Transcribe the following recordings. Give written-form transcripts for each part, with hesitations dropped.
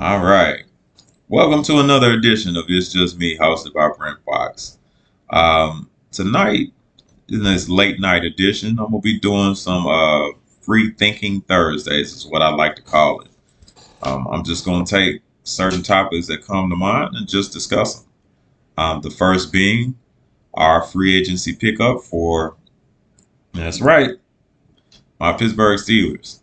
All right. Welcome to another edition of It's Just Me, hosted by Brent Fox. Tonight, in this late night edition, I'm going to be doing some free thinking Thursdays, is what I like to call it. I'm just going to take certain topics that come to mind and just discuss them. The first being our free agency pickup for, that's right, my Pittsburgh Steelers.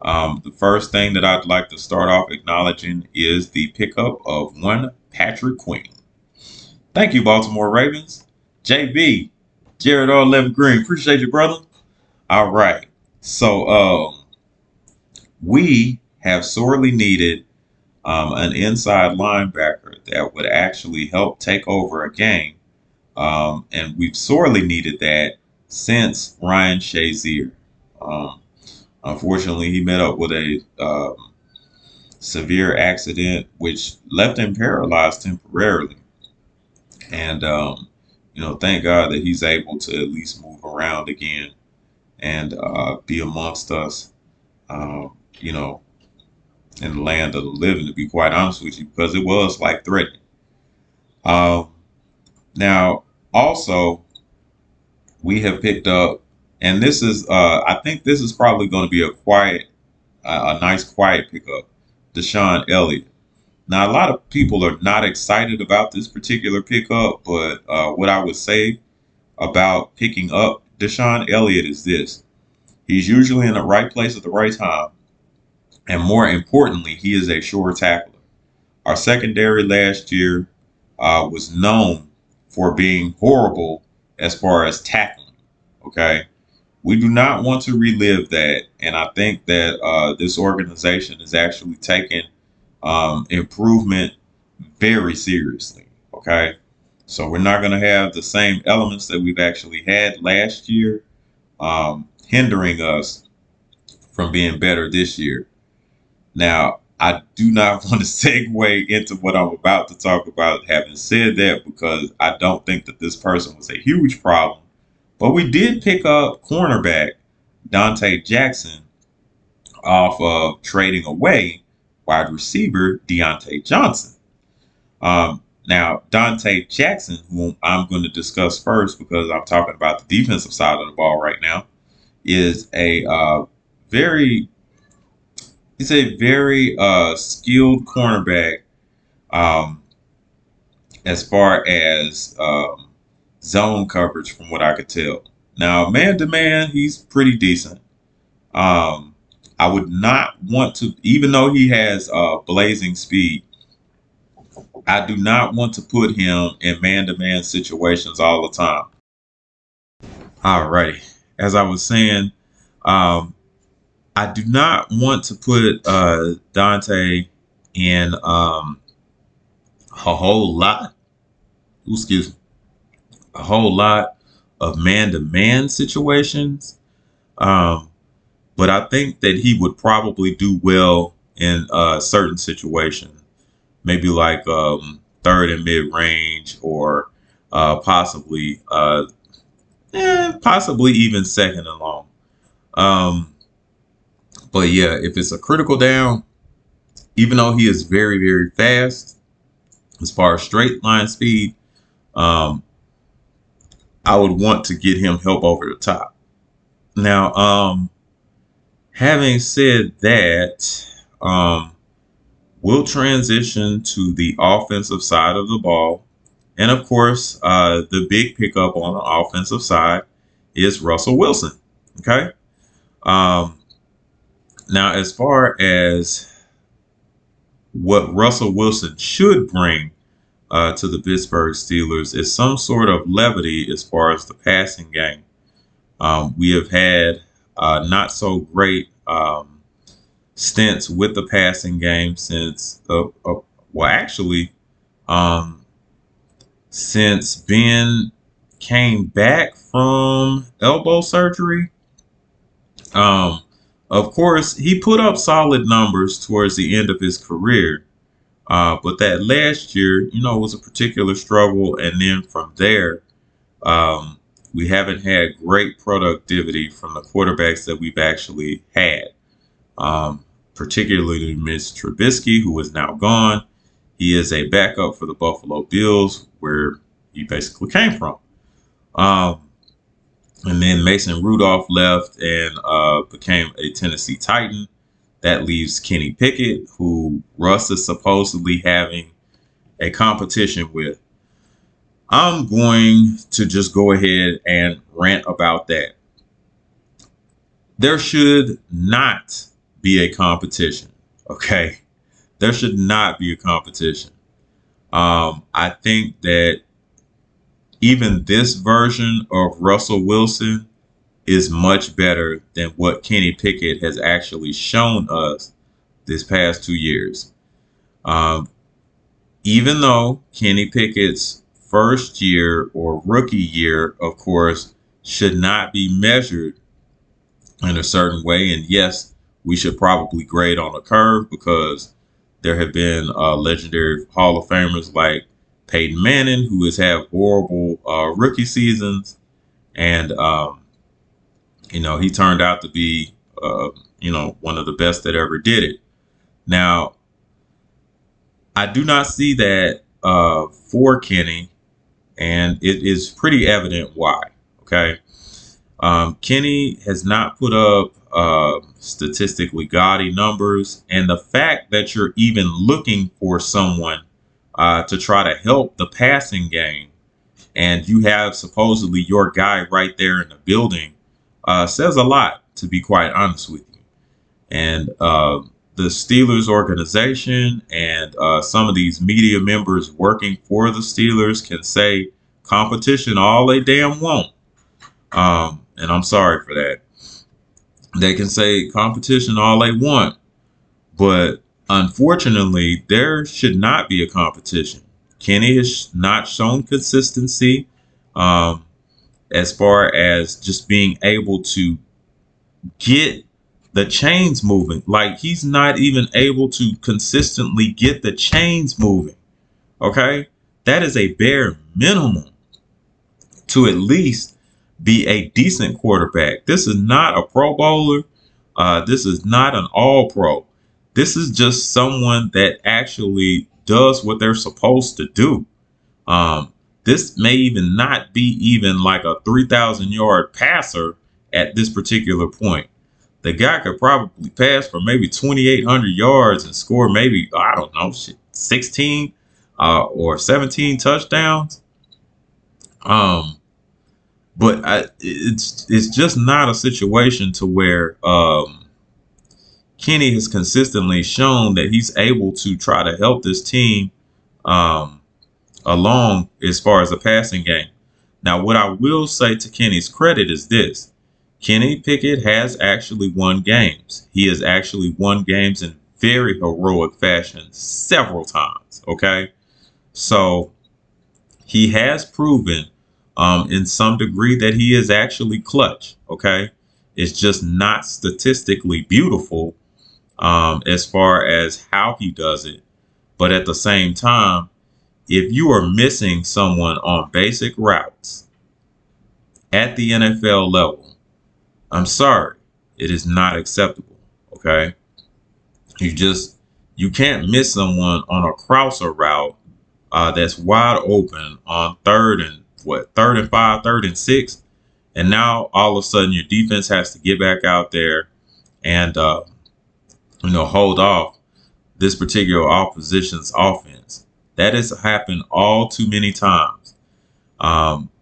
The first thing that I'd like to start off acknowledging is the pickup of one Patrick Queen. Thank you, Baltimore Ravens. JB, Jared R. Levin Green. Appreciate you, brother. All right. So we have sorely needed an inside linebacker that would actually help take over a game. And we've sorely needed that since Ryan Shazier. Um, Unfortunately, he met up with a severe accident which left him paralyzed temporarily. And, thank God that he's able to at least move around again and be amongst us, you know, in the land of the living, to be quite honest with you, because it was like threatening. Um, Now, also, we have picked up, and this is, I think this is probably going to be a nice quiet pickup, Deshaun Elliott. Now, a lot of people are not excited about this particular pickup, but what I would say about picking up Deshaun Elliott is this: he's usually in the right place at the right time, and more importantly, he is a sure tackler. Our secondary last year was known for being horrible as far as tackling. Okay, we do not want to relive that, and I think that this organization is actually taking improvement very seriously. Okay, so we're not going to have the same elements that we've actually had last year hindering us from being better this year. Now, I do not want to segue into what I'm about to talk about, having said that, because I don't think that this person was a huge problem. But we did pick up cornerback Dante Jackson off of trading away wide receiver Deontay Johnson. Now, Dante Jackson, whom I'm going to discuss first because I'm talking about the defensive side of the ball right now, is very he's a very skilled cornerback um, as far as zone coverage, from what I could tell. Now, man to man, he's pretty decent. Um, I would not want to, even though he has blazing speed, I do not want to put him in man to man situations all the time. Alrighty. As I was saying, um, I do not want to put Dante in a whole lot, excuse me, a whole lot of man to man situations. Um, but I think that he would probably do well in certain situations, maybe like third and mid range, or possibly possibly even second and long. Um, but yeah, if it's a critical down, even though he is very, very fast as far as straight line speed, um, I would want to get him help over the top. Now, having said that, we'll transition to the offensive side of the ball. And of course, the big pickup on the offensive side is Russell Wilson. Okay. Um, Now, as far as what Russell Wilson should bring to the Pittsburgh Steelers is some sort of levity as far as the passing game. We have had not so great stints with the passing game since, well, actually, um, since Ben came back from elbow surgery. Um, of course, he put up solid numbers towards the end of his career. But that last year, was a particular struggle. And then from there, um, we haven't had great productivity from the quarterbacks that we've actually had. Um, particularly Mitch Trubisky, who is now gone. He is a backup for the Buffalo Bills, where he basically came from. Um, and then Mason Rudolph left and became a Tennessee Titan. That leaves Kenny Pickett, who Russ is supposedly having a competition with. I'm going to just go ahead and rant about that. There should not be a competition. Okay. There should not be a competition. I think that even this version of Russell Wilson is much better than what Kenny Pickett has actually shown us this past 2 years. Um, Even though Kenny Pickett's first year or rookie year, of course, should not be measured in a certain way. And yes, we should probably grade on a curve because there have been legendary Hall of Famers like Peyton Manning, who has had horrible rookie seasons. And, he turned out to be, one of the best that ever did it. Now, I do not see that for Kenny, and it is pretty evident why. Okay. Kenny has not put up statistically gaudy numbers, and the fact that you're even looking for someone to try to help the passing game, and you have supposedly your guy right there in the building, says a lot, to be quite honest with you. And the Steelers organization and some of these media members working for the Steelers can say competition all they damn want. And I'm sorry for that. They can say competition all they want, but unfortunately, there should not be a competition. Kenny has not shown consistency as far as just being able to get the chains moving. Like, he's not even able to consistently get the chains moving. Okay? That is a bare minimum to at least be a decent quarterback. This is not a Pro Bowler. This is not an All Pro. This is just someone that actually does what they're supposed to do. This may even not be even like a 3,000-yard passer at this particular point. The guy could probably pass for maybe 2,800 yards and score maybe, I don't know, 16 or 17 touchdowns. But it's just not a situation to where Kenny has consistently shown that he's able to try to help this team along as far as the passing game. Now, what I will say to Kenny's credit is this. Kenny Pickett has actually won games. He has actually won games in very heroic fashion several times. Okay. So he has proven in some degree that he is actually clutch. Okay. It's just not statistically beautiful as far as how he does it. But at the same time, if you are missing someone on basic routes at the NFL level, I'm sorry, it is not acceptable. Okay. You can't miss someone on a crosser route that's wide open on third and 5, 3rd and 6. And now all of a sudden your defense has to get back out there and, hold off this particular opposition's offense. That has happened all too many times,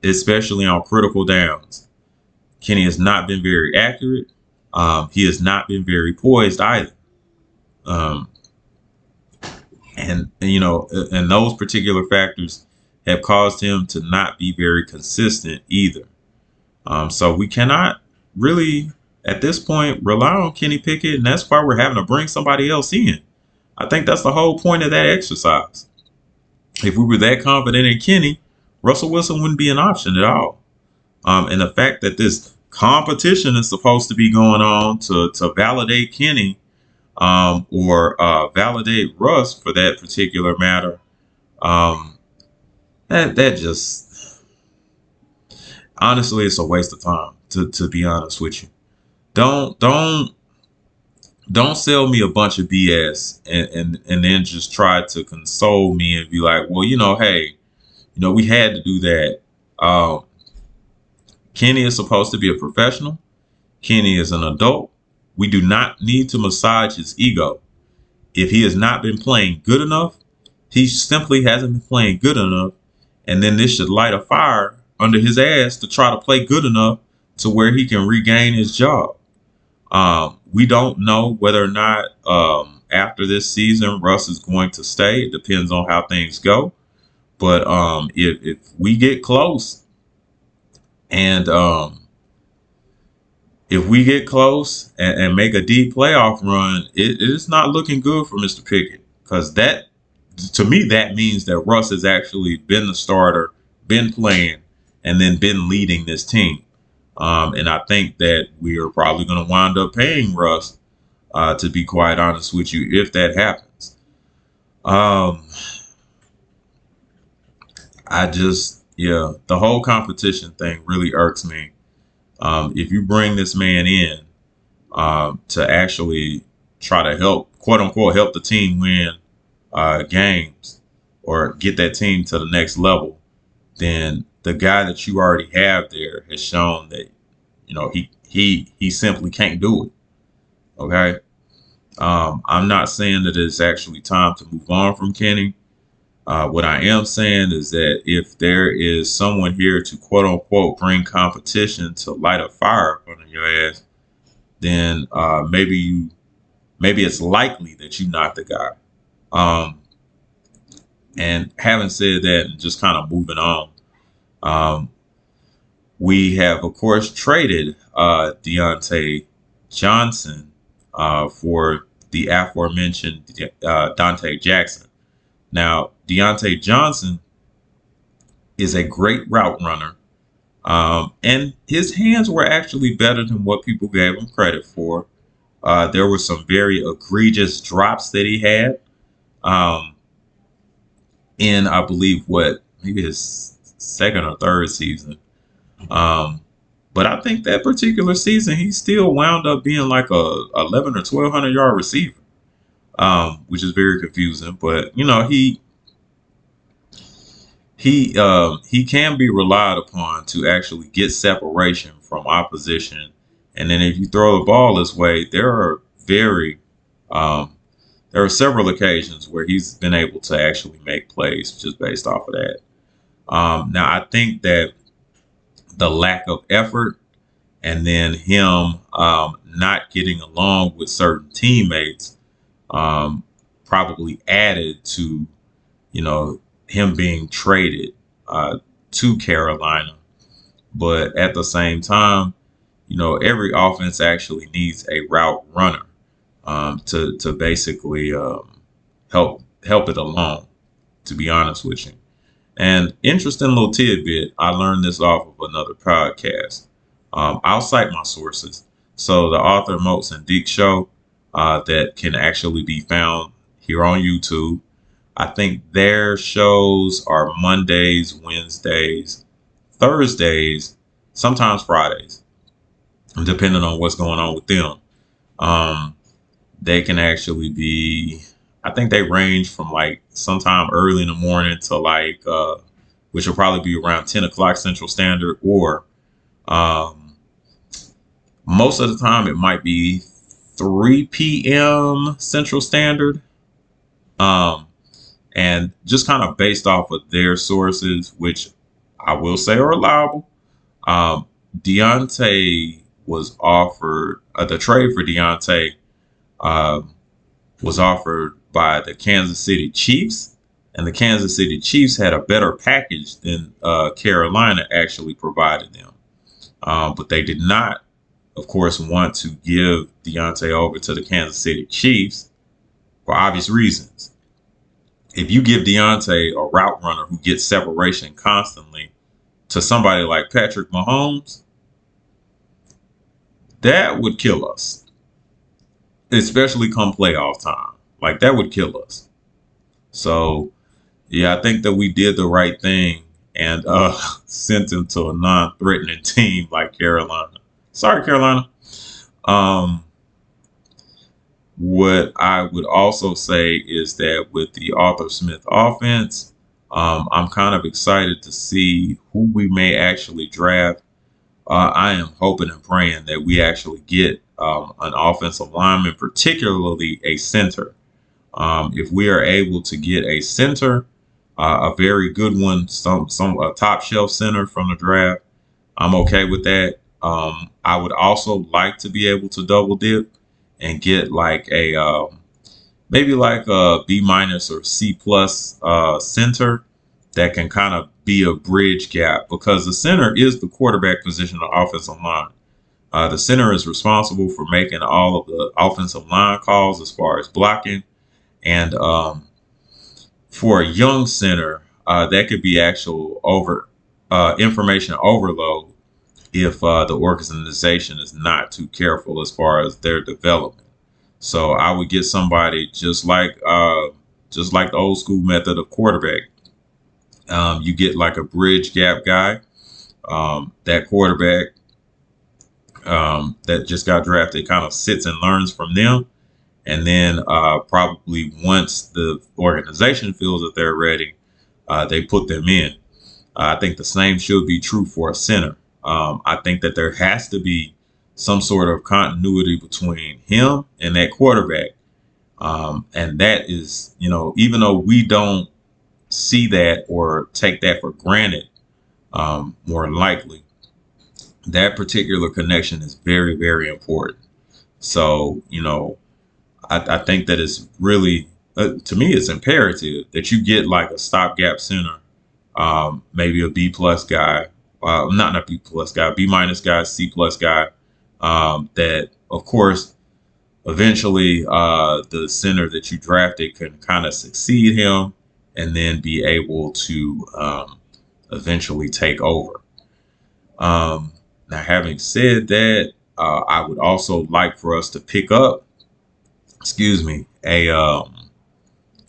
especially on critical downs. Kenny has not been very accurate. He has not been very poised either. And those particular factors have caused him to not be very consistent either. So we cannot really, at this point, rely on Kenny Pickett, and that's why we're having to bring somebody else in. I think that's the whole point of that exercise. If we were that confident in Kenny, Russell Wilson wouldn't be an option at all. And the fact that this competition is supposed to be going on to validate Kenny or validate Russ for that particular matter, that just, honestly, it's a waste of time, to be honest with you. Don't don't sell me a bunch of BS and then just try to console me and be like, well, hey, we had to do that. Um, Kenny is supposed to be a professional. Kenny is an adult. We do not need to massage his ego. If he has not been playing good enough, he simply hasn't been playing good enough. And then this should light a fire under his ass to try to play good enough to where he can regain his job. We don't know whether or not after this season Russ is going to stay. It depends on how things go. But if we get close and if we get close and make a deep playoff run, it is not looking good for Mr. Pickett, because that, to me, that means that Russ has actually been the starter, been playing, and then been leading this team. And I think that we are probably going to wind up paying Russ, to be quite honest with you, if that happens. Um, the whole competition thing really irks me. If you bring this man in to actually try to help, quote unquote, help the team win games or get that team to the next level, then the guy that you already have there has shown that he simply can't do it. Okay, I'm not saying that it's actually time to move on from Kenny. What I am saying is that if there is someone here to quote unquote bring competition to light a fire under your ass, then maybe it's likely that you're not the guy. Um, and having said that, and just kind of moving on, um, we have of course traded Deontay Johnson for the aforementioned Dante Jackson. Now, Deontay Johnson is a great route runner. And his hands were actually better than what people gave him credit for. There were some very egregious drops that he had um, in, I believe, maybe his second or third season. Um, but I think that particular season, he still wound up being like a 11 or 1,200 yard receiver, which is very confusing. But he can be relied upon to actually get separation from opposition. And then if you throw the ball his way, um, there are several occasions where he's been able to actually make plays just based off of that. Now, I think that the lack of effort and then him not getting along with certain teammates um, probably added to, him being traded to Carolina. But at the same time, every offense actually needs a route runner to basically help it along. To be honest with you, and interesting little tidbit, I learned this off of another podcast. I'll cite my sources. So the Arthur Moats and Deke show that can actually be found here on YouTube. I think their shows are Mondays, Wednesdays, Thursdays, sometimes Fridays, depending on what's going on with them. Um, they can actually be, I think they range from like sometime early in the morning to like, which will probably be around 10 o'clock Central Standard, or um, most of the time it might be 3 p.m. Central Standard. Um, and just kind of based off of their sources, which I will say are reliable. Um, Deontay was offered, the trade for Deontay um, was offered by the Kansas City Chiefs, and the Kansas City Chiefs had a better package than Carolina actually provided them. But they did not, of course, want to give Deontay over to the Kansas City Chiefs for obvious reasons. If you give Deontay a route runner who gets separation constantly to somebody like Patrick Mahomes, that would kill us, especially come playoff time. Like, that would kill us. So, yeah, I think that we did the right thing and sent him to a non-threatening team like Carolina. Sorry, Carolina. Um, What I would also say is that with the Arthur Smith offense, I'm kind of excited to see who we may actually draft. I am hoping and praying that we actually get an offensive lineman, particularly a center. If we are able to get a center, a very good one, some a top shelf center from the draft, I'm okay with that. I would also like to be able to double dip and get like a maybe like a B minus or C plus center that can kind of be a bridge gap, because the center is the quarterback position of the offensive line. The center is responsible for making all of the offensive line calls as far as blocking. And for a young center, that could be actual information overload if the organization is not too careful as far as their development. So I would get somebody just like the old school method of quarterback. You get like a bridge gap guy, that quarterback that just got drafted kind of sits and learns from them. And then probably once the organization feels that they're ready, they put them in. I think the same should be true for a center. I think that there has to be some sort of continuity between him and that quarterback. And that is, even though we don't see that or take that for granted, more likely, that particular connection is very, very important. So, I think that it's really, to me, it's imperative that you get like a stopgap center, maybe a B plus guy, not a B plus guy, B minus guy, C plus guy. That of course, eventually, the center that you drafted can kind of succeed him, and then be able to eventually take over. Now, having said that, I would also like for us to pick up, excuse me, a an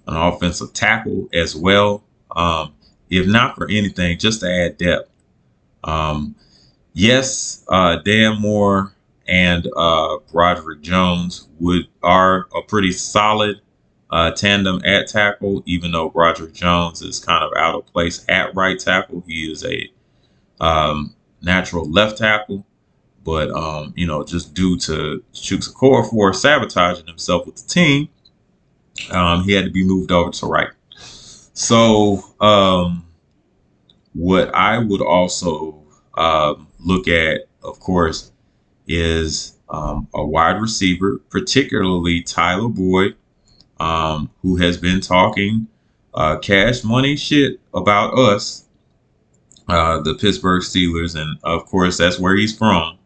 offensive tackle as well. If not for anything, just to add depth. Um, yes, Dan Moore and Broderick Jones are a pretty solid tandem at tackle, even though Broderick Jones is kind of out of place at right tackle. He is a natural left tackle, but just due to Chuks Okorafor sabotaging himself with the team, he had to be moved over to right. So, what I would also look at, of course, is a wide receiver, particularly Tyler Boyd, who has been talking cash money shit about us, the Pittsburgh Steelers. And of course, that's where he's from.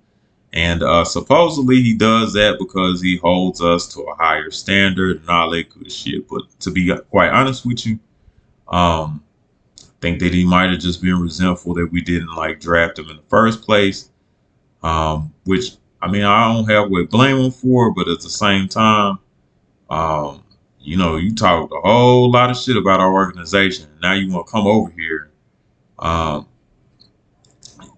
And supposedly he does that because he holds us to a higher standard and all that good shit. But to be quite honest with you, um, think that he might have just been resentful that we didn't like draft him in the first place. Which I mean, I don't have what blame him for, but at the same time, um, you talked a whole lot of shit about our organization. Now you want to come over here. Um,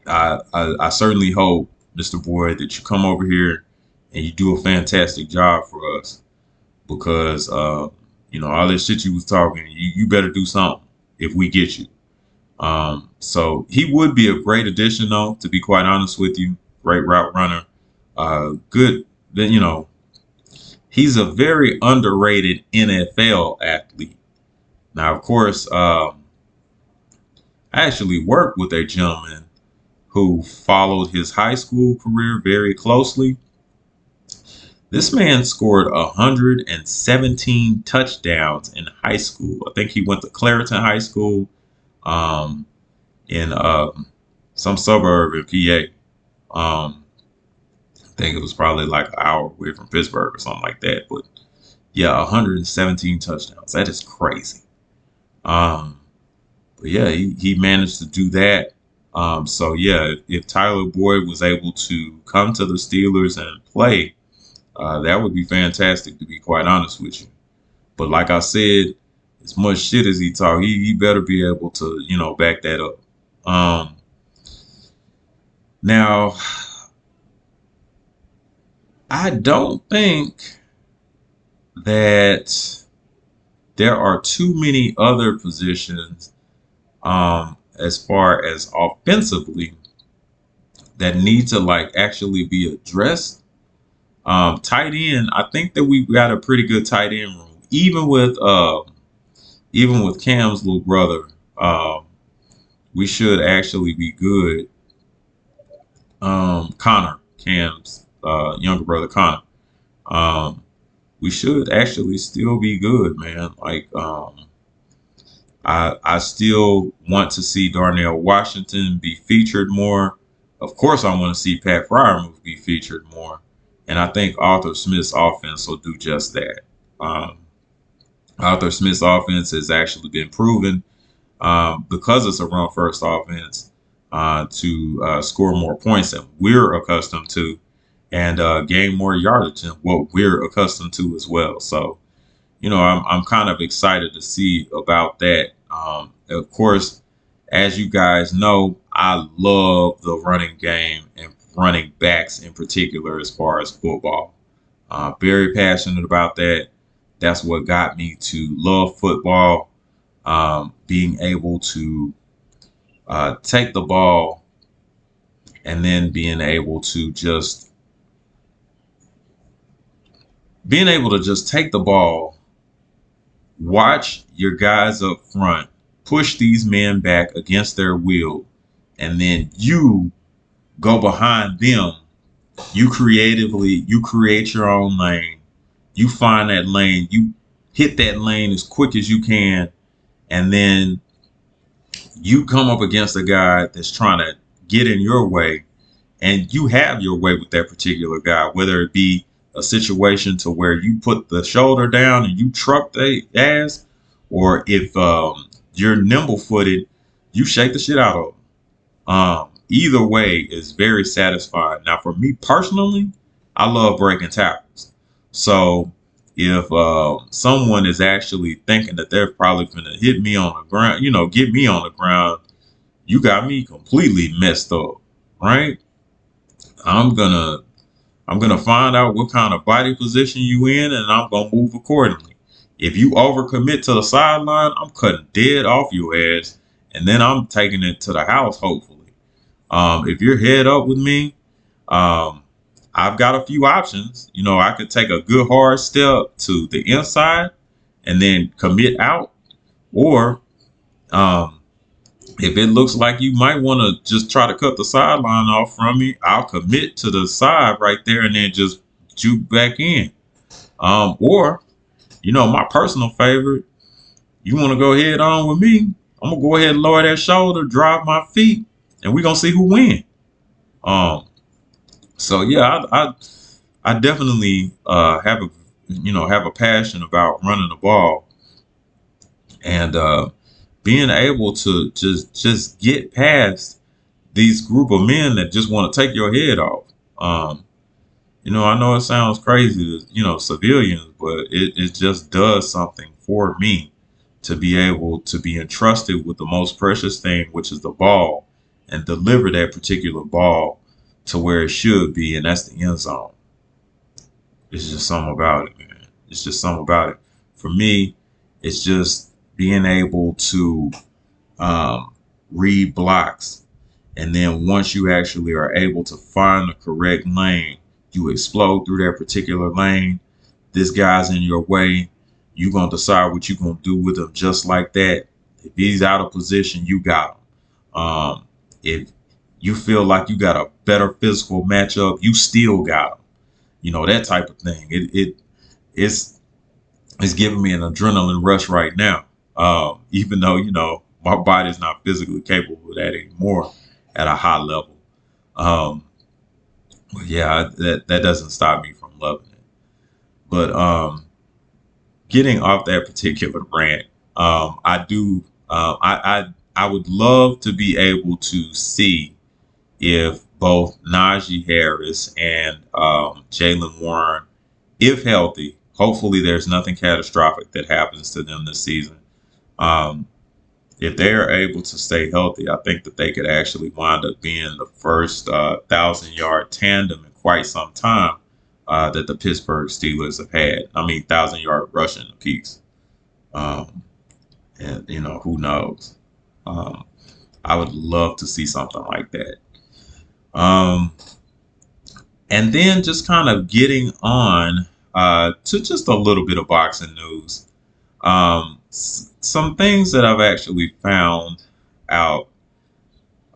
I certainly hope, Mr. Boyd, that you come over here and you do a fantastic job for us, because all that shit you was talking, you better do something if we get you. So he would be a great addition, though, to be quite honest with you. Great route runner. Good. Then, he's a very underrated NFL athlete. Now, of course, I actually worked with a gentleman who followed his high school career very closely. This man scored 117 touchdowns in high school. I think he went to Clareton High School, um, in some suburb in PA. I think it was probably like an hour away from Pittsburgh or something like that. But yeah, 117 touchdowns. That is crazy. Um, but yeah, he managed to do that. So yeah, if Tyler Boyd was able to come to the Steelers and play, that would be fantastic, to be quite honest with you. But like I said, as much shit as he talk, he better be able to, back that up. Um, Now, I don't think that there are too many other positions as far as offensively that need to like actually be addressed. Tight end, I think that we got a pretty good tight end room, even with Cam's little brother. We should actually be good. Connor, Cam's younger brother, Connor. Um, we should actually still be good, man. Like, I still want to see Darnell Washington be featured more. Of course, I want to see Pat Fryermuth be featured more, and I think Arthur Smith's offense will do just that. Um, Arthur Smith's offense has actually been proven because it's a run first offense to score more points than we're accustomed to and gain more yardage than what we're accustomed to as well. So, I'm kind of excited to see about that. Of course, as you guys know, I love the running game and running backs in particular as far as football. Very passionate about that. That's what got me to love football. Being able to take the ball and then being able to just take the ball, watch your guys up front push these men back against their will, and then you go behind them. You create your own lane. You find that lane. You hit that lane as quick as you can, and then you come up against a guy that's trying to get in your way, and you have your way with that particular guy, whether it be a situation to where you put the shoulder down and you truck the ass, or if you're nimble footed, you shake the shit out of them. Either way is very satisfying. Now, for me personally, I love breaking tackles. So if someone is actually thinking that they're probably going to hit me on the ground, get me on the ground, you got me completely messed up, right? I'm gonna I'm gonna find out what kind of body position you in, and I'm gonna move accordingly. If you overcommit to the sideline, I'm cutting dead off your ass, and then I'm taking it to the house. Hopefully, if you're head up with me, um, I've got a few options. I could take a good hard step to the inside and then commit out, or um, if it looks like you might want to just try to cut the sideline off from me, I'll commit to the side right there and then just juke back in. Or, my personal favorite, you want to go head on with me? I'm gonna go ahead and lower that shoulder, drive my feet, and we're gonna see who win. Um, so yeah, I definitely have a passion about running the ball and being able to just get past these group of men that just want to take your head off. I know it sounds crazy to, civilians, but it just does something for me to be able to be entrusted with the most precious thing, which is the ball, and deliver that particular ball to where it should be, and that's the end zone. It's just something about it, man. It's just something about it. For me, it's just being able to um, read blocks. And then once you actually are able to find the correct lane, you explode through that particular lane. This guy's in your way. You're going to decide what you're going to do with him just like that. If he's out of position, you got him. If you feel like you got a better physical matchup, you still got him. That type of thing. It's giving me an adrenaline rush right now. Even though, my body's not physically capable of that anymore at a high level. Um, but yeah, that doesn't stop me from loving it. But getting off that particular rant, I do. I would love to be able to see if both Najee Harris and Jalen Warren, if healthy, hopefully there's nothing catastrophic that happens to them this season. Um, if they are able to stay healthy, I think that they could actually wind up being the first 1,000-yard tandem in quite some time. that the Pittsburgh Steelers have had. I mean, 1,000-yard rushing apiece. Um, and who knows? Um, I would love to see something like that. Um, and then just kind of getting on to just a little bit of boxing news. Some things that I've actually found out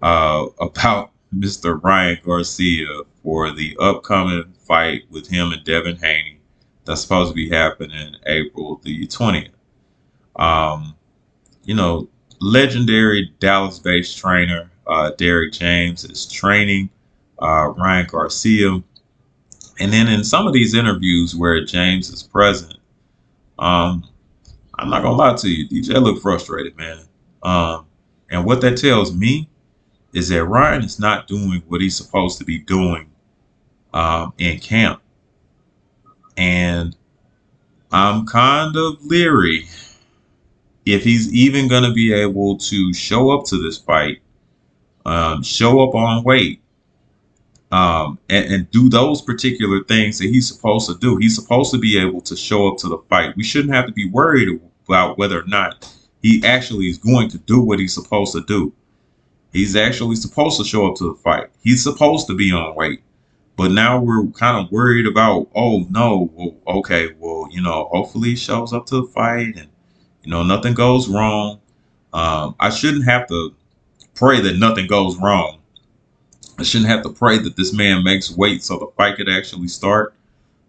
about Mr. Ryan Garcia for the upcoming fight with him and Devin Haney that's supposed to be happening April the 20th. Um, you know, Legendary Dallas-based trainer Derek James is training Ryan Garcia. And then in some of these interviews where James is present, um, I'm not gonna lie to you, DJ look frustrated, man. Um, and what that tells me is that Ryan is not doing what he's supposed to be doing in camp. And I'm kind of leery if he's even going to be able to show up to this fight, show up on weight, and do those particular things that he's supposed to do. He's supposed to be able to show up to the fight. We shouldn't have to be worried about whether or not he actually is going to do what he's supposed to do. He's actually supposed to show up to the fight. He's supposed to be on weight. But now we're kind of worried about, oh no, well, okay, well, hopefully he shows up to the fight and, nothing goes wrong. I shouldn't have to pray that nothing goes wrong. I shouldn't have to pray that this man makes weight so the fight could actually start.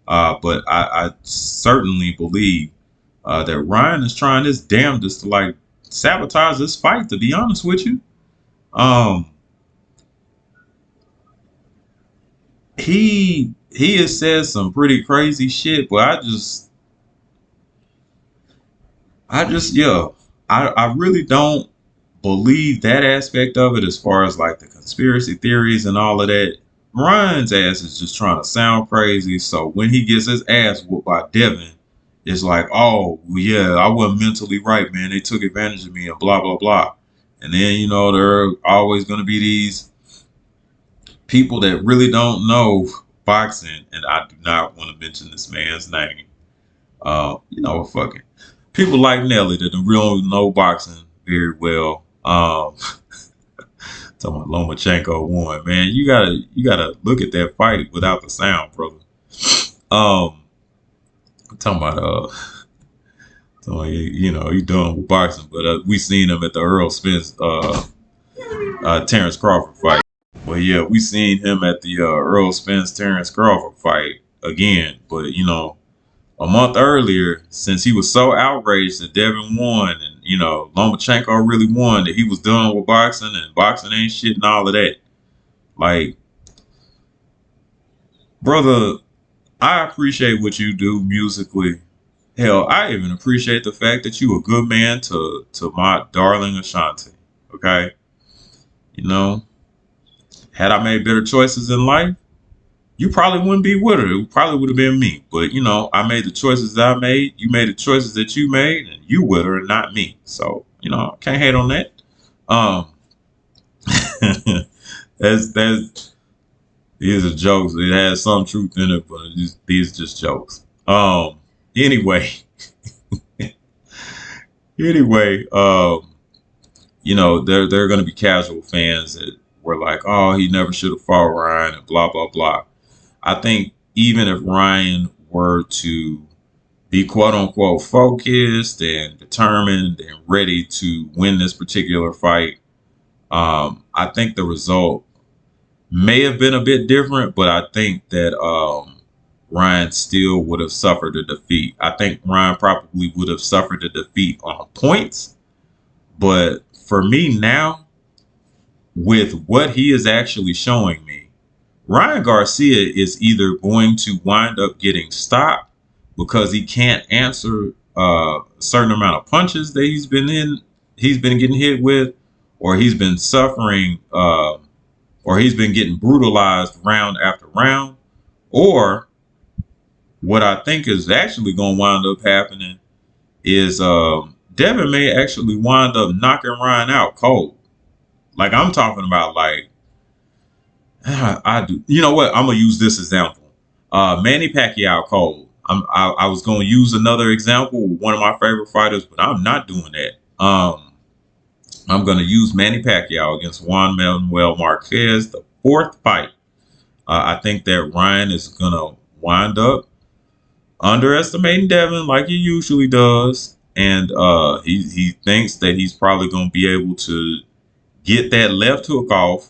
But I certainly believe that Ryan is trying his damnedest to like sabotage this fight, to be honest with you. Um, he has said some pretty crazy shit, but yeah, I really don't believe that aspect of it as far as like the conspiracy theories and all of that. Ryan's ass is just trying to sound crazy, so when he gets his ass whooped by Devin, it's like, oh well, yeah, I wasn't mentally right, man. They took advantage of me and blah blah blah. And then there are always going to be these people that really don't know boxing, and I do not want to mention this man's name. Fucking people like Nelly that don't really know boxing very well. Talking about Lomachenko won, man. You gotta look at that fight without the sound, brother. I'm talking about so he done with boxing, but we seen him at the Earl Spence Terrence Crawford fight. Well, yeah, we seen him at the Earl Spence Terrence Crawford fight again, but a month earlier, since he was so outraged that Devin won and Lomachenko really won, that he was done with boxing and boxing ain't shit and all of that. Like, brother, I appreciate what you do musically. Hell, I even appreciate the fact that you a good man to my darling Ashanti. Okay, had I made better choices in life, you probably wouldn't be with her. It probably would have been me. But, I made the choices that I made. You made the choices that you made, and you with her and not me. So, can't hate on that. That's these are jokes. It has some truth in it, but these are just jokes. Anyway, anyway, there are going to be casual fans that were like, oh, he never should have fought Ryan and blah, blah, blah. I think even if Ryan were to be quote unquote focused and determined and ready to win this particular fight, I think the result may have been a bit different, but I think that Ryan still would have suffered a defeat. I think Ryan probably would have suffered a defeat on points, but for me now, with what he is actually showing me, Ryan Garcia is either going to wind up getting stopped because he can't answer a certain amount of punches that he's been getting hit with, or he's been suffering, or he's been getting brutalized round after round, or what I think is actually going to wind up happening is Devin may actually wind up knocking Ryan out cold. Like, I'm talking about, like, I do. You know what? I'm gonna use this example. Manny Pacquiao cold. I was going to use another example, one of my favorite fighters, but I'm not doing that. I'm going to use Manny Pacquiao against Juan Manuel Marquez, the fourth fight. I think that Ryan is going to wind up underestimating Devin like he usually does. And he thinks that he's probably going to be able to get that left hook off.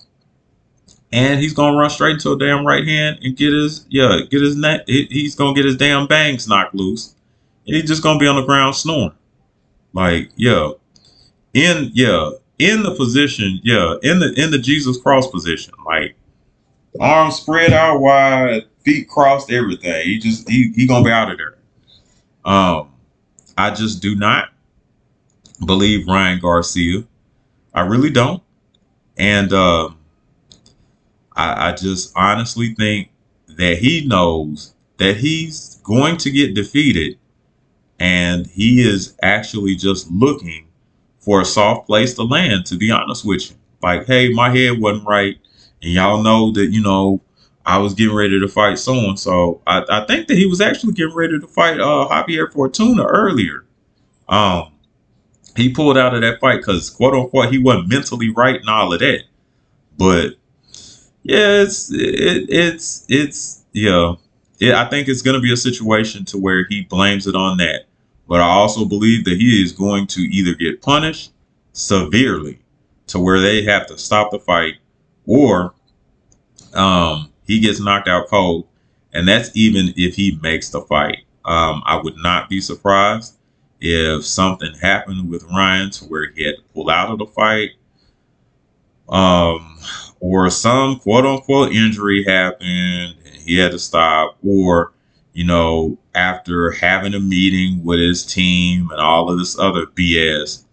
And he's going to run straight into a damn right hand and get his neck. He's going to get his damn bangs knocked loose. And he's just going to be on the ground snoring. Like, in the position, in the Jesus cross position, like arms spread out wide, feet crossed, everything. He gonna be out of there. I just do not believe Ryan Garcia. I really don't, and I just honestly think that he knows that he's going to get defeated, and he is actually just looking for a soft place to land, to be honest with you. Like, hey, my head wasn't right. And y'all know that, I was getting ready to fight someone. So I think that he was actually getting ready to fight Javier Fortuna earlier. Um, he pulled out of that fight because, quote unquote, he wasn't mentally right and all of that. But yeah, I think it's going to be a situation to where he blames it on that. But I also believe that he is going to either get punished severely to where they have to stop the fight, or he gets knocked out cold. And that's even if he makes the fight. I would not be surprised if something happened with Ryan to where he had to pull out of the fight, um, or some quote unquote injury happened and he had to stop, or after having a meeting with his team and all of this other BS.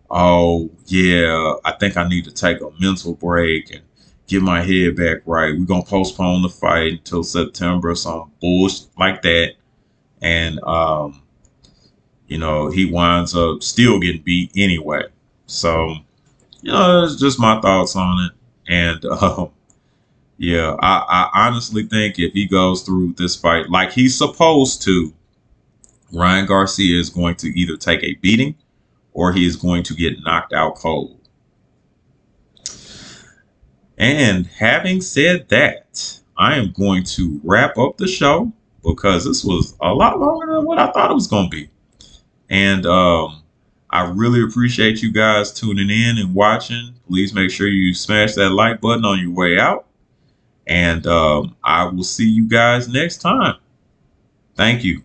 Oh yeah, I think I need to take a mental break and get my head back right. We're gonna postpone the fight until September or some bullshit like that. And he winds up still getting beat anyway. So, it's just my thoughts on it. And yeah, I honestly think if he goes through this fight like he's supposed to, Ryan Garcia is going to either take a beating or he is going to get knocked out cold. And having said that, I am going to wrap up the show because this was a lot longer than what I thought it was going to be. And I really appreciate you guys tuning in and watching. Please make sure you smash that like button on your way out. And I will see you guys next time. Thank you.